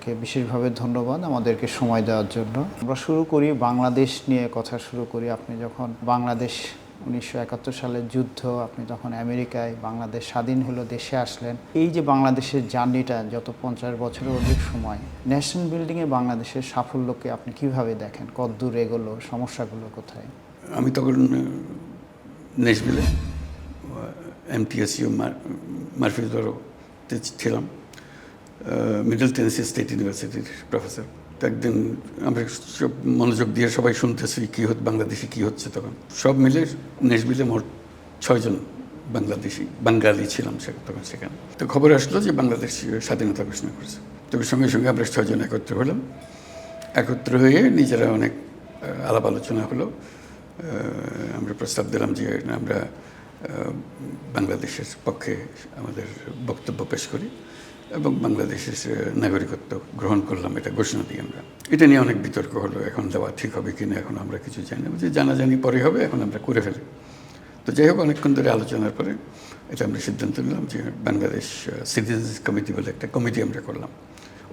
আপনাকে বিশেষভাবে ধন্যবাদ আমাদেরকে সময় দেওয়ার জন্য। আমরা শুরু করি বাংলাদেশ নিয়ে কথা শুরু করি। আপনি যখন বাংলাদেশ 1971 সালের যুদ্ধ, আপনি তখন আমেরিকায়, বাংলাদেশ স্বাধীন হলো, দেশে আসলেন। এই যে বাংলাদেশের জার্নিটা যত 50 বছরের অধিক সময়, ন্যাশন বিল্ডিংয়ে বাংলাদেশের সাফল্যকে আপনি কিভাবে দেখেন? কতদূর এগোলো, সমস্যাগুলো কোথায়? আমি তখন নেশভিলে এমটিএসইউ মার্ফিসবরোতে ছিলাম, মিডল টেনেসি স্টেট ইউনিভার্সিটির প্রফেসর। তো একদিন আমরা সব মনোযোগ দিয়ে সবাই শুনতেছি কী বাংলাদেশে কী হচ্ছে। তখন সব মিলে নেশভিলে মোট 6 জন বাঙালি ছিলাম তখন সেখানে। তো খবর আসলো যে বাংলাদেশ স্বাধীনতা ঘোষণা করেছে। তবে সঙ্গে সঙ্গে আমরা 6 জন একত্র হলাম। একত্র হয়ে নিজেরা অনেক আলাপ আলোচনা হলো। আমরা প্রস্তাব দিলাম যে আমরা বাংলাদেশের পক্ষে আমাদের বক্তব্য পেশ করি এবং বাংলাদেশের নাগরিকত্ব গ্রহণ করলাম, এটা ঘোষণা দিই আমরা। এটা নিয়ে অনেক বিতর্ক হলো, এখন দেওয়া ঠিক হবে কি না, এখন আমরা কিছু জানি না, যে জানাজানি পরে হবে, এখন আমরা করে ফেলি। তো যাই হোক, অনেকক্ষণ ধরে আলোচনার পরে এটা আমরা সিদ্ধান্ত নিলাম যে বাংলাদেশ সিটিজেন্স কমিটি বলে একটা কমিটি আমরা করলাম।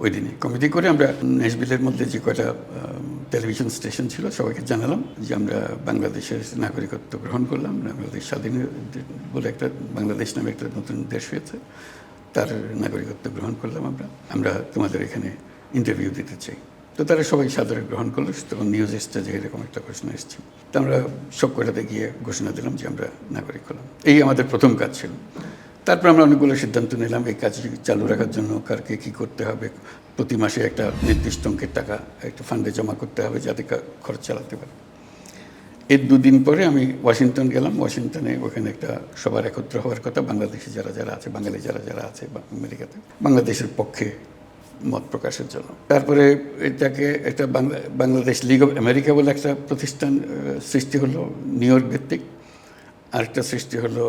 ওই দিনে কমিটি করে আমরা নেশভিলের মধ্যে যে কয়টা টেলিভিশন স্টেশন ছিল সবাইকে জানালাম যে আমরা বাংলাদেশের নাগরিকত্ব গ্রহণ করলাম, বাংলাদেশ স্বাধীন বলে একটা বাংলাদেশ নামে একটা নতুন দেশ হয়েছে, তার নাগরিকত্ব গ্রহণ করলাম আমরা তোমাদের এখানে ইন্টারভিউ দিতে চাই। তো তারা সবাই সাদরে গ্রহণ করলো। তখন নিউজ এসছে যে এরকম একটা ঘোষণা এসছে। তো আমরা সব কটাতে গিয়ে ঘোষণা দিলাম যে আমরা নাগরিক হলাম। এই আমাদের প্রথম কাজ ছিল। তারপর আমরা অনেকগুলো সিদ্ধান্ত নিলাম এই কাজ চালু রাখার জন্য কারকে কী করতে হবে। প্রতি মাসে একটা নির্দিষ্ট অঙ্কের টাকা একটা ফান্ডে জমা করতে হবে যাতে খরচ চালাতে পারে। এর 2 দিন পরে আমি ওয়াশিংটন গেলাম। ওয়াশিংটনে ওখানে একটা সবার একত্র হওয়ার কথা, বাংলাদেশে যারা আছে, বাঙালি যারা আছে আমেরিকাতে, বাংলাদেশের পক্ষে মত প্রকাশের জন্য। তারপরে এটাকে একটা বাংলাদেশ লিগ অফ আমেরিকা বলে একটা প্রতিষ্ঠান সৃষ্টি হলো নিউ ইয়র্ক ভিত্তিক। আরেকটা সৃষ্টি হলো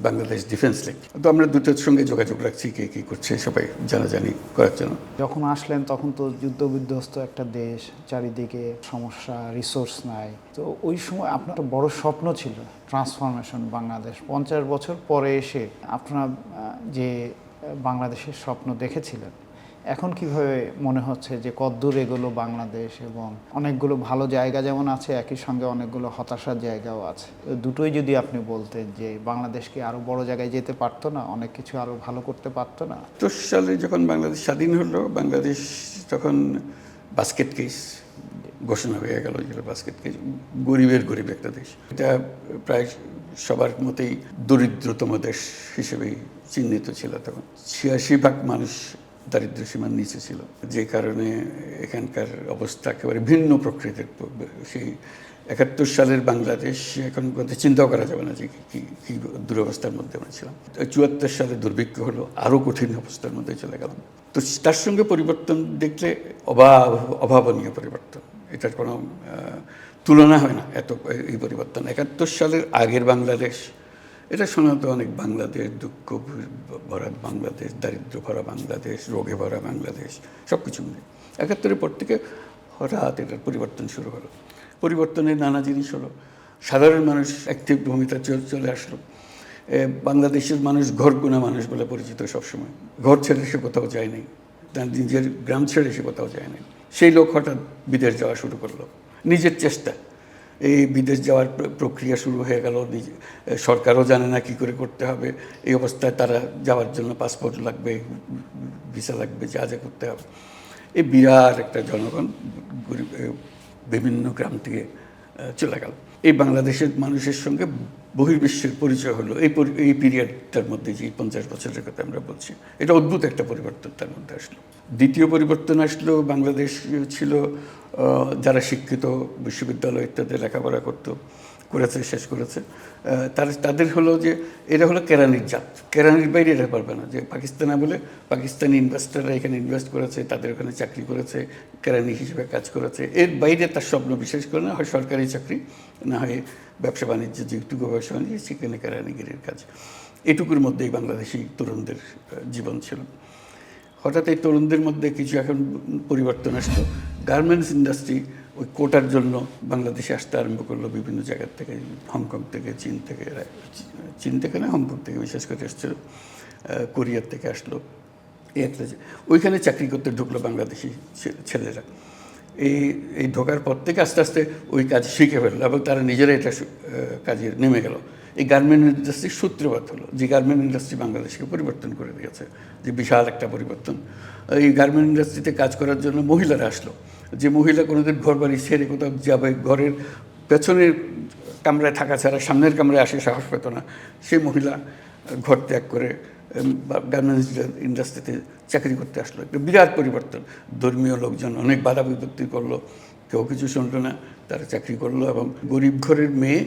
বাংলাদেশ ডিফেন্স লিগ। তো আমরা দুটোর সঙ্গে যোগাযোগ রাখছি কে কী করছে সবাই জানাজানি করার জন্য। যখন আসলেন তখন তো যুদ্ধ বিধ্বস্ত একটা দেশ, চারিদিকে সমস্যা, রিসোর্স নাই। তো ওই সময় আপনার একটা বড় স্বপ্ন ছিল ট্রান্সফরমেশন বাংলাদেশ। 50 বছর পরে এসে আপনারা যে বাংলাদেশের স্বপ্ন দেখেছিলেন, এখন কিভাবে মনে হচ্ছে যে কতদূর এগুলো বাংলাদেশ? এবং অনেকগুলো ভালো জায়গা যেমন আছে, একই সঙ্গে অনেকগুলো হতাশার জায়গাও আছে। দুটোই যদি আপনি বলতেন যে বাংলাদেশকে আরও বড় জায়গায় যেতে পারতো না, অনেক কিছু আরও ভালো করতে পারতো না? 70 সালে যখন বাংলাদেশ স্বাধীন হলো, বাংলাদেশ তখন বাস্কেট কেস ঘোষণা হয়ে গেল, যেটা বাস্কেট কেস, গরিব একটা দেশ। এটা প্রায় সবার মতেই দরিদ্রতম দেশ হিসেবেই চিহ্নিত ছিল। তখন 86% মানুষ দারিদ্র্য সীমার নিচে ছিল, যে কারণে এখানকার অবস্থা একেবারে ভিন্ন প্রকৃতির। সেই 71 সালের বাংলাদেশ এখন কথা চিন্তাও করা যাবে না যে কী দুরবস্থার মধ্যে আমরা ছিলাম। 74 সালে দুর্ভিক্ষ হলো, আরও কঠিন অবস্থার মধ্যে চলে গেলাম। তো তার সঙ্গে পরিবর্তন দেখলে অভাবনীয় পরিবর্তন, এটার কোনো তুলনা হয় না। এই পরিবর্তন 71 সালের আগের বাংলাদেশ, এটা শোনাতো অনেক বাংলাদেশ, দুঃখ ভরা বাংলাদেশ, দারিদ্র ভরা বাংলাদেশ, রোগে ভরা বাংলাদেশ, সব কিছু মিলে 71-এর পর থেকে হঠাৎ এটার পরিবর্তন শুরু হলো। পরিবর্তনের নানা জিনিস হলো। সাধারণ মানুষ অ্যাক্টিভ ভূমিকা চলে আসলো। বাংলাদেশের মানুষ ঘরগোনা মানুষ বলে পরিচিত সবসময়। ঘর ছেড়ে সে কোথাও যায় নাই, তার নিজের গ্রাম ছেড়ে সে কোথাও যায় নাই। সেই লোক হঠাৎ বিদেশ যাওয়া শুরু করলো নিজের চেষ্টা। এই বিদেশ যাওয়ার প্রক্রিয়া শুরু হয়ে গেল। সরকারও জানে না কী করে করতে হবে। এই অবস্থায় তারা যাওয়ার জন্য পাসপোর্ট লাগবে, ভিসা লাগবে, যা করতে হবে। এই বিরাট একটা জনগণ বিভিন্ন গ্রাম থেকে চলে গেল। এই বাংলাদেশের মানুষের সঙ্গে বহির্বিশ্বের পরিচয় হলো এই পিরিয়ডটার মধ্যে, যে 50 বছরের কথা আমরা বলছি। এটা অদ্ভুত একটা পরিবর্তন তার মধ্যে আসলো। দ্বিতীয় পরিবর্তন আসলো, বাংলাদেশ ছিল যারা শিক্ষিত, বিশ্ববিদ্যালয় ইত্যাদি লেখাপড়া করেছে, শেষ করেছে, তাদের হলো যে এরা হলো কেরানির জাত। কেরানির বাইরে এরা পারবে না। যে পাকিস্তানে বলে পাকিস্তানি ইনভেস্টাররা এখানে ইনভেস্ট করেছে, তাদের ওখানে চাকরি করেছে, কেরানি হিসেবে কাজ করেছে। এর বাইরে তার স্বপ্ন বিশেষ করে না হয় সরকারি চাকরি, না হয় ব্যবসা বাণিজ্য, যেটুকু ব্যবসা বাণিজ্য সেখানে কেরানিগিরির কাজ। এটুকুর মধ্যেই বাংলাদেশি তরুণদের জীবন ছিল। হঠাৎ এই তরুণদের মধ্যে কিছু এখন পরিবর্তন আসলো। গার্মেন্টস ইন্ডাস্ট্রি ওই কোটার জন্য বাংলাদেশে আসতে আরম্ভ করলো বিভিন্ন জায়গার থেকে, হংকং থেকে, চীন থেকে না, হংকং থেকে বিশেষ করে এসছিল, কোরিয়ার থেকে আসলো। এই একটা ওইখানে চাকরি করতে ঢুকলো বাংলাদেশি ছেলেরা। এই ঢোকার পর থেকে আস্তে আস্তে ওই কাজ শিখে ফেললো এবং তারা নিজেরা এটা কাজে নেমে গেল। এই গার্মেন্ট ইন্ডাস্ট্রির সূত্রপাত হলো, যে গার্মেন্ট ইন্ডাস্ট্রি বাংলাদেশকে পরিবর্তন করে দিয়েছে, যে বিশাল একটা পরিবর্তন। এই গার্মেন্ট ইন্ডাস্ট্রিতে কাজ করার জন্য মহিলারা আসলো, যে মহিলা কোনোদিন ঘর বাড়ি ছেড়ে কোথাও যাবে, ঘরের পেছনের কামরায় থাকা ছাড়া সামনের কামরায় আসে সাহস পেত না, সেই মহিলা ঘর ত্যাগ করে গার্মেন্টস ইন্ডাস্ট্রিতে চাকরি করতে আসলো। একটা বিরাট পরিবর্তন। ধর্মীয় লোকজন অনেক বাধা বিপত্তি করলো, কেউ কিছু শুনলো না, তারা চাকরি করলো এবং গরিব ঘরের মেয়ে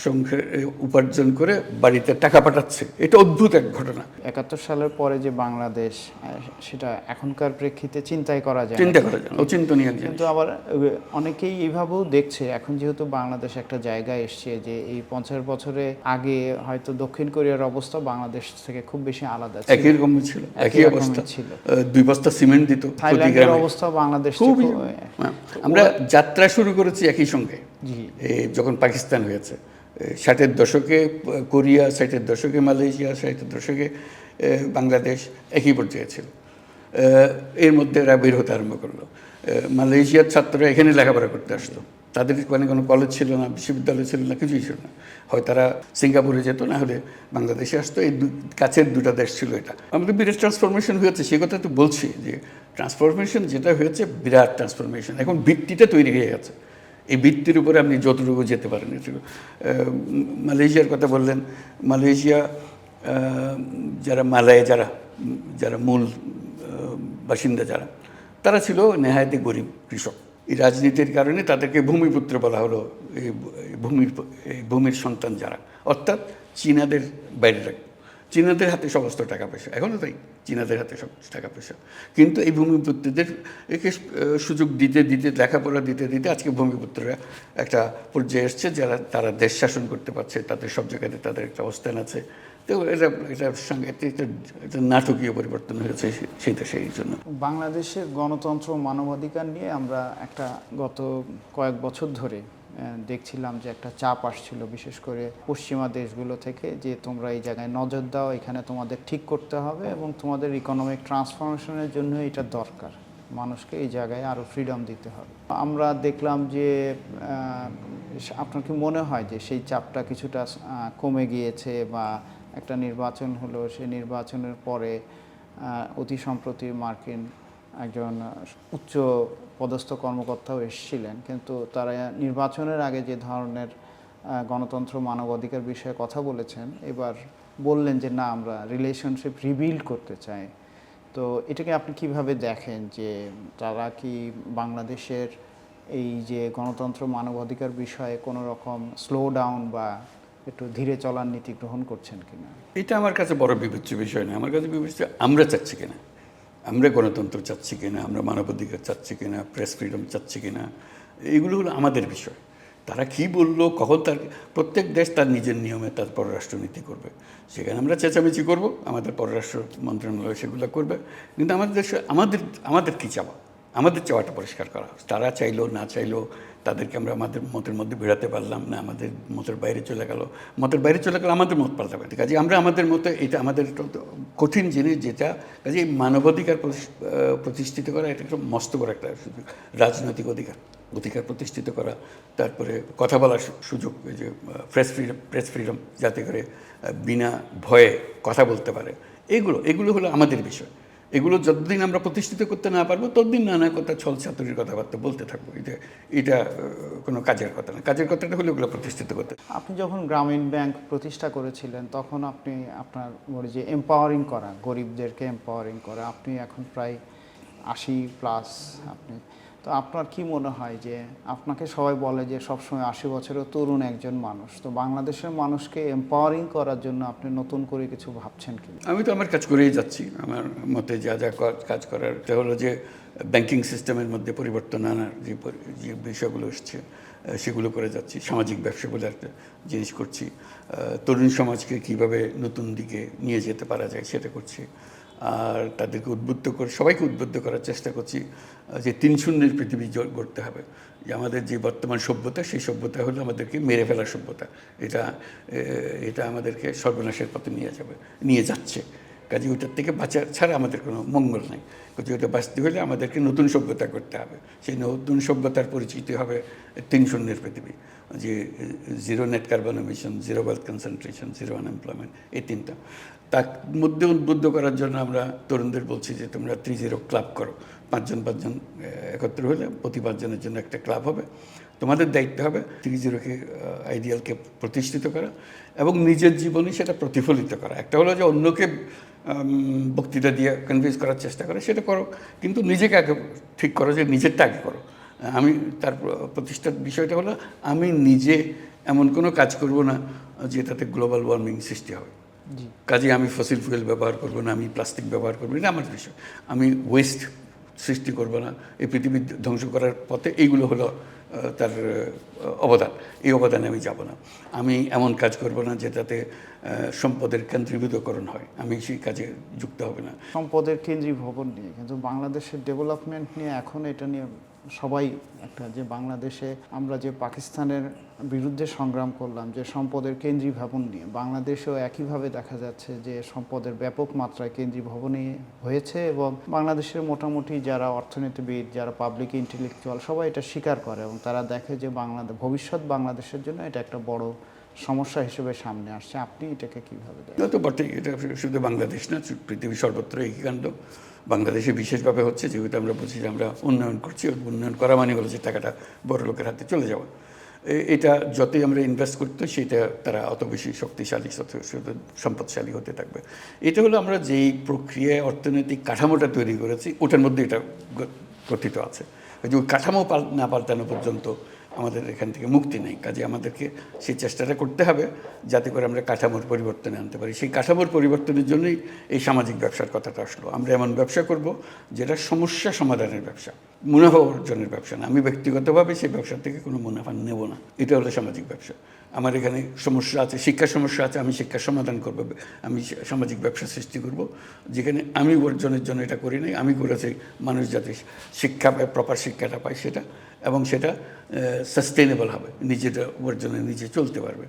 সংখ্যা উপার্জন করে বাড়িতে টাকা পাঠাচ্ছে। এটা অদ্ভুত এক ঘটনা। 71 সালের পরে যে বাংলাদেশ, সেটা এখনকার প্রেক্ষিতে চিন্তাই করা যায়, অচিন্তনীয়। কিন্তু আবার অনেকেই এইভাবেও দেখছে, এখন যেহেতু বাংলাদেশ একটা জায়গায় এসছে যে এই 50 বছরে আগে হয়তো দক্ষিণ কোরিয়ার অবস্থা বাংলাদেশ থেকে খুব বেশি আলাদা ছিল, একই রকম ছিল, একই অবস্থা ছিল। 2 বস্তা সিমেন্ট দিত। থাইল্যান্ডের অবস্থা বাংলাদেশ খুবই। আমরা যাত্রা শুরু করেছি একই সঙ্গে, যখন পাকিস্তান হয়েছে 60-এর দশকে কোরিয়া, 60-এর দশকে মালয়েশিয়া, 60-এর দশকে বাংলাদেশ একই পর্যায়ে ছিল। এর মধ্যে এরা বের হতে আরম্ভ করলো। মালয়েশিয়ার ছাত্ররা এখানে লেখাপড়া করতে আসতো, তাদের কোনো কলেজ ছিল না, বিশ্ববিদ্যালয় ছিল না, কিছুই ছিল না। হয় তারা সিঙ্গাপুরে যেত, না হলে বাংলাদেশে আসতো। এই কাছের দুটা দেশ ছিল। এটা আমাদের বিরাট ট্রান্সফরমেশন হয়েছে, সে কথা তো বলছি, যে ট্রান্সফরমেশন যেটা হয়েছে বিরাট ট্রান্সফরমেশন। এখন ভিত্তিটা তৈরি হয়ে গেছে, এই ভিত্তির উপরে আপনি যতটুকু যেতে পারেন। মালয়েশিয়ার কথা বললেন, মালয়েশিয়া যারা মালয়ে যারা মূল বাসিন্দা তারা ছিল নেহায়েতে গরিব কৃষক। এই রাজনীতির কারণে তাদেরকে ভূমিপুত্র বলা হলো, এই ভূমির সন্তান যারা, অর্থাৎ চীনাদের বাইরে রাখবে। চীনাদের হাতে সমস্ত টাকা পয়সা, এখনও তাই, চীনাদের হাতে সব টাকা পয়সা। কিন্তু এই ভূমিপুত্রদের একে সুযোগ দিতে দিতে, লেখাপড়া দিতে দিতে আজকে ভূমিপুত্ররা একটা পর্যায়ে এসছে, তারা দেশ শাসন করতে পারছে, তাদের সব জায়গাতে তাদের একটা অবস্থান আছে। তো এটার সঙ্গে একটা নাটকীয় পরিবর্তন হয়েছে সেইটা, সেই জন্য। বাংলাদেশের গণতন্ত্র মানবাধিকার নিয়ে আমরা গত কয়েক বছর ধরে দেখছিলাম যে একটা চাপ আসছিল, বিশেষ করে পশ্চিমা দেশগুলো থেকে, যে তোমরা এই জায়গায় নজর দাও, এখানে তোমাদের ঠিক করতে হবে এবং তোমাদের ইকোনমিক ট্রান্সফরমেশনের জন্য এটা দরকার, মানুষকে এই জায়গায় আরও ফ্রিডম দিতে হবে। আমরা দেখলাম যে আপনার কি মনে হয় যে সেই চাপটা কিছুটা কমে গিয়েছে, বা একটা নির্বাচন হলো, সেই নির্বাচনের পরে অতি সম্প্রতি মার্কিন একজন উচ্চ পদস্থ কর্মকর্তাও এসেছিলেন, কিন্তু তারা নির্বাচনের আগে যে ধরনের গণতন্ত্র মানবাধিকার বিষয়ে কথা বলেছেন, এবার বললেন যে না, আমরা রিলেশনশিপ রিবিল্ড করতে চাই। তো এটাকে আপনি কিভাবে দেখেন, যে তারা কি বাংলাদেশের এই যে গণতন্ত্র মানবাধিকার বিষয়ে কোনো রকম স্লো ডাউন বা একটু ধীরে চলার নীতি গ্রহণ করছেন কিনা? এটা আমার কাছে বড় বিবেচ্য বিষয় না। আমার কাছে বিবেচ্য আমরা চাচ্ছি কিনা, আমরা গণতন্ত্র চাচ্ছি কিনা, আমরা মানবাধিকার চাচ্ছি কিনা, প্রেস ফ্রিডম চাচ্ছি কিনা, এইগুলো হলো আমাদের বিষয়। তারা কি বললো, কখন, তার প্রত্যেক দেশ তার নিজের নিয়মে তার পররাষ্ট্রনীতি করবে। সেখানে আমরা চেঁচামেচি করব, আমাদের পররাষ্ট্র মন্ত্রণালয় সেগুলো করবে। কিন্তু আমাদের দেশে আমাদের কী চাওয়া, আমাদের চাওয়াটা পরিষ্কার করা। তারা চাইলো না চাইলো, তাদেরকে আমরা আমাদের মতের মধ্যে ভিড়াতে পারলাম না, আমাদের মতের বাইরে চলে গেল, আমাদের মত পাল্টাবে। কাজে আমরা আমাদের মতে, এটা আমাদের কঠিন জিনিস, যেটা কাজে মানবাধিকার প্রতিষ্ঠিত করা, এটা একটা মস্ত বড় একটা সুযোগ। রাজনৈতিক অধিকার প্রতিষ্ঠিত করা, তারপরে কথা বলার সুযোগ, যে প্রেস ফ্রিডম, যাতে করে বিনা ভয়ে কথা বলতে পারে, এগুলো হলো আমাদের বিষয়। এগুলো যতদিন আমরা প্রতিষ্ঠিত করতে না পারবো, ততদিন নানা কথা, ছল ছাতুরির কথাবার্তা বলতে থাকবো। এটা কোনো কাজের কথা না। কাজের কথাটা হলো এগুলো প্রতিষ্ঠিত করতে। আপনি যখন গ্রামীণ ব্যাংক প্রতিষ্ঠা করেছিলেন, তখন আপনি আপনার যে এম্পাওয়ারিং করা, গরিবদেরকে এম্পাওয়ারিং করা, আপনি এখন প্রায় 80+ আপনি, তো আপনার কি মনে হয় যে আপনাকে সবাই বলে যে সবসময় 80 বছরের তরুণ একজন মানুষ, তো বাংলাদেশের মানুষকে এম্পাওয়ারিং করার জন্য আপনি নতুন করে কিছু ভাবছেন কি? আমি তো আমার কাজ করেই যাচ্ছি। আমার মতে যা কাজ করার, এটা হলো যে ব্যাংকিং সিস্টেমের মধ্যে পরিবর্তন আনার যে বিষয়গুলো এসছে, সেগুলো করে যাচ্ছি। সামাজিক ব্যবসা বলে একটা জিনিস করছি। তরুণ সমাজকে কীভাবে নতুন দিকে নিয়ে যেতে পারা যায় সেটা করছি। আর তাদেরকে সবাইকে উদ্বুদ্ধ করার চেষ্টা করছি যে 3-0 পৃথিবী গড়তে হবে। যে আমাদের যে বর্তমান সভ্যতা, সেই সভ্যতা হলো আমাদেরকে মেরে ফেলার সভ্যতা। এটা আমাদেরকে সর্বনাশের পথে নিয়ে যাচ্ছে। কাজে ওইটার থেকে বাঁচা ছাড়া আমাদের কোনো মঙ্গল নাই। কাজে ওইটা বাঁচতে হলে আমাদেরকে নতুন সভ্যতা করতে হবে। সেই নতুন সভ্যতার পরিচিতি হবে 3 শূন্যের পৃথিবী, যে zero net carbon emission, zero wealth concentration, zero unemployment, এই 3টা। তার মধ্যে উদ্বুদ্ধ করার জন্য আমরা তরুণদের বলছি যে তোমরা 3-0 ক্লাব করো। 5জন একত্র হলে প্রতি 5 জনের জন্য একটা ক্লাব হবে। তোমাদের দায়িত্ব হবে 3-0-কে আইডিয়ালকে প্রতিষ্ঠিত করা এবং নিজের জীবনে সেটা প্রতিফলিত করা। একটা হলো যে অন্যকে বক্তৃতা দিয়ে কনভিন্স করার চেষ্টা করে, সেটা করো, কিন্তু নিজেকে আগে ঠিক করো যে নিজেরটা আগে করো। আমি তার প্রতিষ্ঠার বিষয়টা হলো আমি নিজে এমন কোনো কাজ করব না যেটাতে গ্লোবাল ওয়ার্মিং সৃষ্টি হবে। কাজে আমি ফসিল ফুয়েল ব্যবহার করব না, আমি প্লাস্টিক ব্যবহার করবো না, আমার বিষয়। আমি ওয়েস্ট সৃষ্টি করব না, এই পৃথিবী ধ্বংস করার পথে। এইগুলো হলো তার অবদান। এই অবদানে আমি যাব না। আমি এমন কাজ করব না যেটাতে সম্পদের কেন্দ্রীভূতকরণ হয়, আমি সেই কাজে যুক্ত হবে না। সম্পদের কেন্দ্রীভবন নিয়ে কিন্তু বাংলাদেশের ডেভেলপমেন্ট নিয়ে এখন এটা নিয়ে সবাই একটা, যে বাংলাদেশে আমরা যে পাকিস্তানের বিরুদ্ধে সংগ্রাম করলাম যে সম্পদের কেন্দ্রীভবন নিয়ে, বাংলাদেশেও একইভাবে দেখা যাচ্ছে যে সম্পদের ব্যাপক মাত্রায় কেন্দ্রীভবনই হয়েছে এবং বাংলাদেশের মোটামুটি যারা অর্থনীতিবিদ, যারা পাবলিক ইন্টেলেকচুয়াল, সবাই এটা স্বীকার করে এবং তারা দেখে যে ভবিষ্যৎ বাংলাদেশের জন্য এটা একটা বড় সমস্যা হিসেবে সামনে আসছে। আপনি এটাকে কীভাবে দেখেন? তো বটেই, এটা শুধু বাংলাদেশ না, পৃথিবীর সর্বত্র এই কাণ্ড। বাংলাদেশে বিশেষভাবে হচ্ছে, যেহেতু আমরা বলছি যে আমরা উন্নয়ন করছি, উন্নয়ন করা মানে হলো যে টাকাটা বড় লোকের হাতে চলে যাওয়া। এটা যতই আমরা ইনভেস্ট করতে, সেটা তারা অত বেশি শক্তিশালী, সম্পদশালী হতে থাকবে। এটা হলো আমরা যেই প্রক্রিয়ায় অর্থনৈতিক কাঠামোটা তৈরি করেছি, ওটার মধ্যে এটা গঠিত আছে। যে ওই কাঠামো না পাল্টানো পর্যন্ত আমাদের এখান থেকে মুক্তি নেই। কাজে আমাদেরকে সেই চেষ্টাটা করতে হবে যাতে করে আমরা কাঠামোর পরিবর্তনে আনতে পারি। সেই কাঠামোর পরিবর্তনের জন্যই এই সামাজিক ব্যবসার কথাটা আসলো। আমরা এমন ব্যবসা করব যেটা সমস্যা সমাধানের ব্যবসা, মুনাফা অর্জনের ব্যবসা না। আমি ব্যক্তিগতভাবে সেই ব্যবসা থেকে কোনো মুনাফা নেব না। এটা হলো সামাজিক ব্যবসা। আমার এখানে সমস্যা আছে, শিক্ষার সমস্যা আছে, আমি শিক্ষার সমাধান করব। আমি সামাজিক ব্যবসা সৃষ্টি করব যেখানে আমি অর্জনের জন্য এটা করি নাই, আমি করেছি মানুষ যাতে শিক্ষা পায়, প্রপার শিক্ষাটা পায় সেটা, এবং সেটা সাস্টেনেবল হবে, নিজেটা অর্জনে নিজে চলতে পারবে,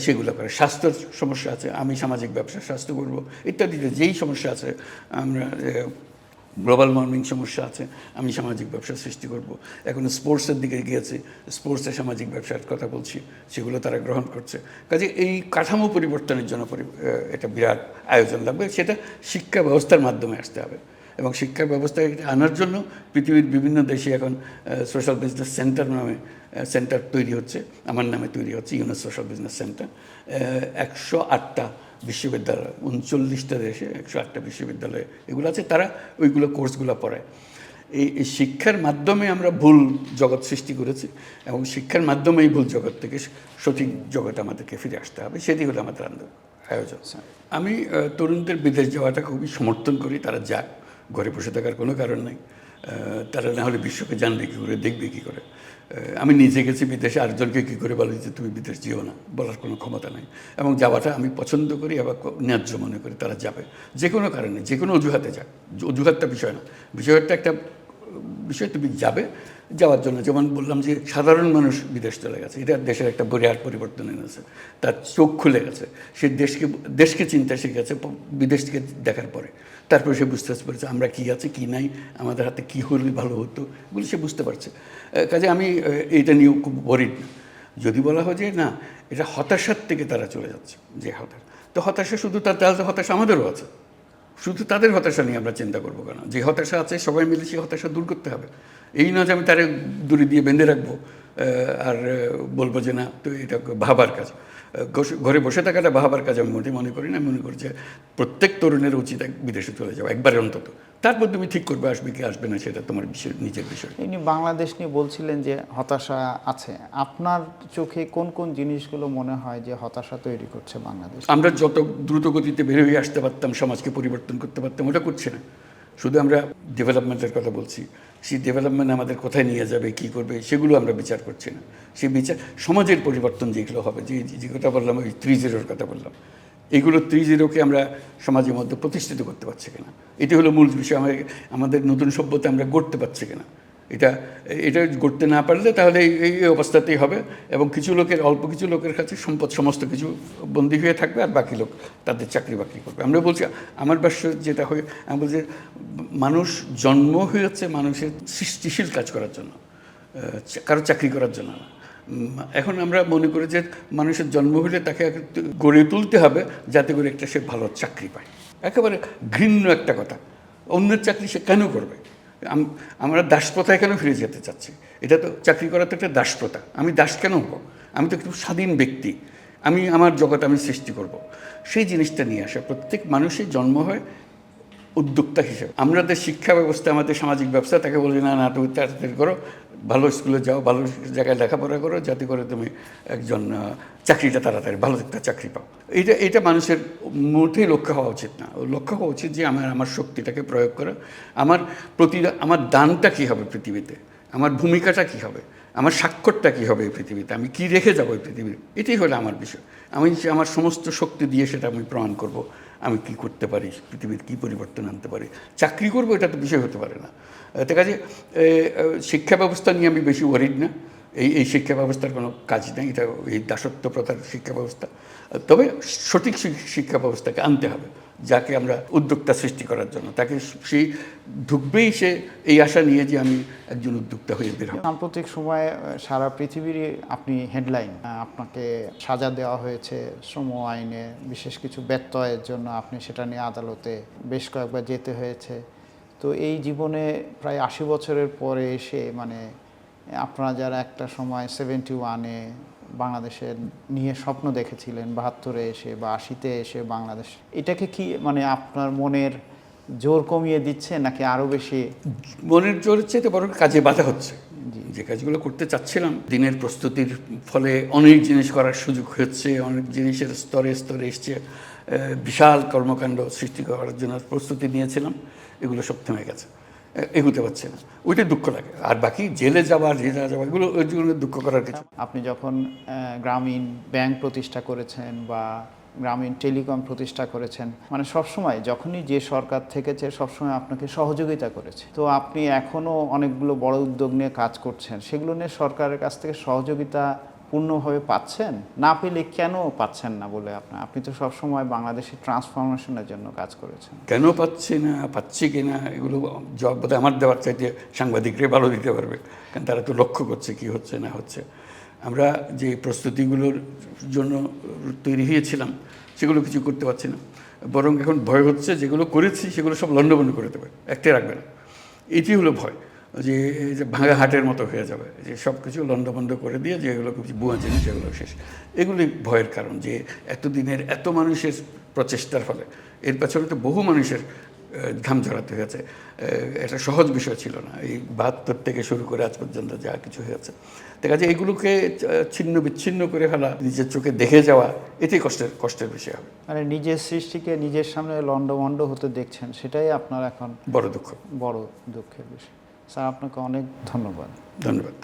সেগুলো করে। স্বাস্থ্যের সমস্যা আছে, আমি সামাজিক ব্যবসা স্বাস্থ্য করব ইত্যাদিতে। যেই সমস্যা আছে, আমরা গ্লোবাল ওয়ার্মিং সমস্যা আছে, আমি সামাজিক ব্যবসা সৃষ্টি করব। এখন স্পোর্টসের দিকে গিয়েছে, স্পোর্টসে সামাজিক ব্যবসার কথা বলছি, সেগুলো তারা গ্রহণ করছে। কাজে এই কাঠামো পরিবর্তনের জন্য এটা বিরাট আয়োজন লাগবে, সেটা শিক্ষা ব্যবস্থার মাধ্যমে আসতে হবে। এবং শিক্ষা ব্যবস্থা আনার জন্য পৃথিবীর বিভিন্ন দেশে এখন সোশ্যাল বিজনেস সেন্টার নামে সেন্টার তৈরি হচ্ছে, আমার নামে তৈরি হচ্ছে, ইউনেস সোশ্যাল বিজনেস সেন্টার। 108টা বিশ্ববিদ্যালয়, 39টা দেশে 108টা বিশ্ববিদ্যালয় এগুলো আছে, তারা ওইগুলো কোর্সগুলো পড়ায়। এই শিক্ষার মাধ্যমে আমরা ভুল জগৎ সৃষ্টি করেছি এবং শিক্ষার মাধ্যমে এই ভুল জগৎ থেকে সঠিক জগৎ আমাদেরকে ফিরে আসতে হবে। সেটি হলো আমাদের আয়োজন। আমি তরুণদের বিদেশ যাওয়াটা খুবই সমর্থন করি, তারা যাক, ঘরে বসে থাকার কোনো কারণ নেই। তারা না হলে বিশ্বকে জানবে কী করে, দেখবে কী করে। আমি নিজে গেছি বিদেশে, আরেকজনকে কী করে বলে যে তুমি বিদেশ যেও না, বলার কোনো ক্ষমতা নেই। এবং যাওয়াটা আমি পছন্দ করি, আবার ন্যায্য মনে করি তারা যাবে, যে কোনো কারণে, যে কোনো অজুহাতে যাক। অজুহাতটা বিষয় না, বিষয়টা একটা বিষয়, তুমি যাবে, যাওয়ার জন্য। যেমন বললাম যে সাধারণ মানুষ বিদেশ চলে গেছে, এটা দেশের একটা বিরাট পরিবর্তন এনেছে, তার চোখ খুলে গেছে, সে দেশকে চিন্তা শিখেছে বিদেশ থেকে দেখার পরে। তারপরে সে বুঝতে পেরেছে আমরা কী আছে কী নাই, আমাদের হাতে কী হলে ভালো হতো, এগুলো সে বুঝতে পারছে। কাজে আমি এইটা নিয়েও খুব ওয়ারিড না। যদি বলা হয় যে না, এটা হতাশার থেকে তারা চলে যাচ্ছে, যে তো হতাশা শুধু তাহলে হতাশা আমাদেরও আছে। শুধু তাদের হতাশা নিয়ে আমরা চিন্তা করবো কেন? যে হতাশা আছে সবাই মিলে সেই হতাশা দূর করতে হবে। এই না যে আমি তারে দড়ি দিয়ে বেঁধে রাখবো আর বলবো যে না, তো এটা ভাবার কাজ। ঘরে বসে থাকাটা ভাবার কাজ আমি মনে করি না। আমি মনে করি যে প্রত্যেক তরুণের উচিত বিদেশে চলে যাওয়া একবারে অন্তত। তারপর তুমি ঠিক করবে আসবে কি আসবে না, সেটা তোমার নিজের বিষয়। ইনি বাংলাদেশ নিয়ে বলছিলেন যে হতাশা আছে। আপনার চোখে কোন কোন জিনিসগুলো মনে হয় যে হতাশা তৈরি করছে বাংলাদেশ? আমরা যত দ্রুত গতিতে বের হয়ে আসতে পারতাম, সমাজকে পরিবর্তন করতে পারতাম, ওটা করছে না। শুধু আমরা ডেভেলপমেন্টের কথা বলছি, সেই ডেভেলপমেন্ট আমাদের কোথায় নিয়ে যাবে, কী করবে, সেগুলো আমরা বিচার করছি না। সেই বিচার সমাজের পরিবর্তন যেগুলো হবে, যে কথা বললাম, ওই 3-0-র কথা বললাম, এইগুলো 3-0-কে আমরা সমাজের মধ্যে প্রতিষ্ঠিত করতে পারছি কিনা, এটি হলো মূল বিষয়। আমাদের নতুন সভ্যতা আমরা গড়তে পারছি কিনা, এটা এটা করতে না পারলে তাহলে এই অবস্থাতেই হবে, এবং অল্প কিছু লোকের কাছে সম্পদ সমস্ত কিছু বন্দী হয়ে থাকবে, আর বাকি লোক তাদের চাকরি বাকরি করবে। আমরা বলছি, আমার ভাষ্য যেটা হয়, আমি বলছি মানুষ জন্ম হয়েছে মানুষের সৃষ্টিশীল কাজ করার জন্য, কারো চাকরি করার জন্য না। এখন আমরা মনে করি যে মানুষের জন্ম হলে তাকে গড়ে তুলতে হবে যাতে করে একটা সে ভালো চাকরি পায়। একেবারে ঘৃণ্য একটা কথা, অন্যের চাকরি সে কেন করবে? আমরা দাসপ্রথায় কেন ফিরে যেতে চাচ্ছি? এটা তো চাকরি করা তো একটা দাসপ্রথা। আমি দাস কেন হব? আমি তো একটু স্বাধীন ব্যক্তি, আমি আমার জগৎ আমি সৃষ্টি করব। সেই জিনিসটা নিয়ে আসা, প্রত্যেক মানুষের জন্ম হয় উদ্যোক্তা হিসেবে। আমাদের শিক্ষা ব্যবস্থা, আমাদের সামাজিক ব্যবস্থা তাকে বলি না, তুমি তাড়াতাড়ি করো, ভালো স্কুলে যাও, ভালো জায়গায় লেখাপড়া করো, যাতে করে তুমি একজন চাকরিটা তাড়াতাড়ি ভালো একটা চাকরি পাও। এটা মানুষের মোটেই লক্ষ্য হওয়া উচিত না। লক্ষ্য হওয়া উচিত যে আমার শক্তিটাকে প্রয়োগ করা, আমার দানটা কী হবে পৃথিবীতে, আমার ভূমিকাটা কী হবে, আমার স্বাক্ষরটা কী হবে এই পৃথিবীতে, আমি কী রেখে যাবো এই পৃথিবীতে, এটাই হলো আমার বিষয়। আমি আমার সমস্ত শক্তি দিয়ে সেটা আমি প্রমাণ করব, আমি কি করতে পারি, পৃথিবীর কী পরিবর্তন আনতে পারি। চাকরি করবো এটা তো বিষয় হতে পারে না। তো কাজে শিক্ষা ব্যবস্থা নিয়ে আমি বেশি ওয়ারিড না। এই শিক্ষা ব্যবস্থার কোনো কাজ নেই, এটা এই দাসত্ব প্রথার শিক্ষা ব্যবস্থা। তবে সঠিক শিক্ষা ব্যবস্থাকে আনতে হবে, যাকে আমরা উদ্যোক্তা সৃষ্টি করার জন্য, তাকে সেই ঢুকবেই সে এই আশা নিয়ে যে আমি একজন উদ্যোক্তা হয়ে বের হব। সাম্প্রতিক সময়ে সারা পৃথিবীর আপনি হেডলাইন, আপনাকে সাজা দেওয়া হয়েছে শ্রম আইনে বিশেষ কিছু ব্যত্যয়ের জন্য, আপনি সেটা নিয়ে আদালতে বেশ কয়েকবার যেতে হয়েছে। তো এই জীবনে প্রায় 80 বছরের পরে এসে মানে আপনারা যারা একটা সময় 71-এ বাংলাদেশের নিয়ে স্বপ্ন দেখেছিলেন, 72-এ এসে বা 80-তে এসে বাংলাদেশ, এটাকে কি মানে আপনার মনের জোর কমিয়ে দিচ্ছে নাকি আরও বেশি? মনের জোরের চেয়ে বরং কাজে বাধা হচ্ছে। যে কাজগুলো করতে চাচ্ছিলাম, দিনের প্রস্তুতির ফলে অনেক জিনিস করার সুযোগ হচ্ছে, অনেক জিনিসের স্তরে স্তরে এসছে, বিশাল কর্মকাণ্ড সৃষ্টি করার জন্য প্রস্তুতি নিয়েছিলাম, এগুলো সব থেমে গেছে, এগুতে পারছে না, ওইটাই দুঃখ লাগে। আর বাকি জেলে যাওয়া এগুলো ওই জন্য দুঃখ করার কিছু। আপনি যখন গ্রামীণ ব্যাংক প্রতিষ্ঠা করেছেন বা গ্রামীণ টেলিকম প্রতিষ্ঠা করেছেন, মানে সবসময় যখনই যে সরকার থেকেছে সবসময় আপনাকে সহযোগিতা করেছে। তো আপনি এখনও অনেকগুলো বড় উদ্যোগ নিয়ে কাজ করছেন, সেগুলো নিয়ে সরকারের কাছ থেকে সহযোগিতা পূর্ণভাবে পাচ্ছেন? না পেলে কেন পাচ্ছেন না বলে আপনি তো সবসময় বাংলাদেশের ট্রান্সফরমেশনের জন্য কাজ করেছেন। কেন পাচ্ছি কি না এগুলো জবাব বোধহয় আমার দেওয়ার চাইতে সাংবাদিকরাই ভালো দিতে পারবে, কারণ তারা তো লক্ষ্য করছে কি হচ্ছে না হচ্ছে। আমরা যে প্রস্তুতিগুলোর জন্য তৈরি হয়েছিলাম সেগুলো কিছু করতে পারছি না, বরং এখন ভয় হচ্ছে যেগুলো করেছি সেগুলো সব লণ্ডভণ্ড করে দেবে, একটাই রাখবে না। এটি হলো ভয়, যে ভাঙা হাটের মতো হয়ে যাবে, যে সব কিছু লণ্ডভণ্ড করে দিয়ে যেগুলো কিছু বুয়া জিনিস সেগুলো শেষ। এগুলি ভয়ের কারণ, যে এতদিনের এত মানুষের প্রচেষ্টার ফলে এর পেছনে তো বহু মানুষের ঘাম ঝরাতে হয়েছে। এটা সহজ বিষয় ছিল না, এই 72 থেকে শুরু করে আজ পর্যন্ত যা কিছু হয়েছে। দেখা যায় এগুলোকে ছিন্ন বিচ্ছিন্ন করে ফেলা, নিজের চোখে দেখে যাওয়া, এটাই কষ্টের বিষয় হবে। মানে নিজের সৃষ্টিকে নিজের সামনে লণ্ডভণ্ড হতে দেখছেন, সেটাই আপনার এখন বড় দুঃখের বিষয়। স্যার, আপনাকে অনেক ধন্যবাদ। ধন্যবাদ।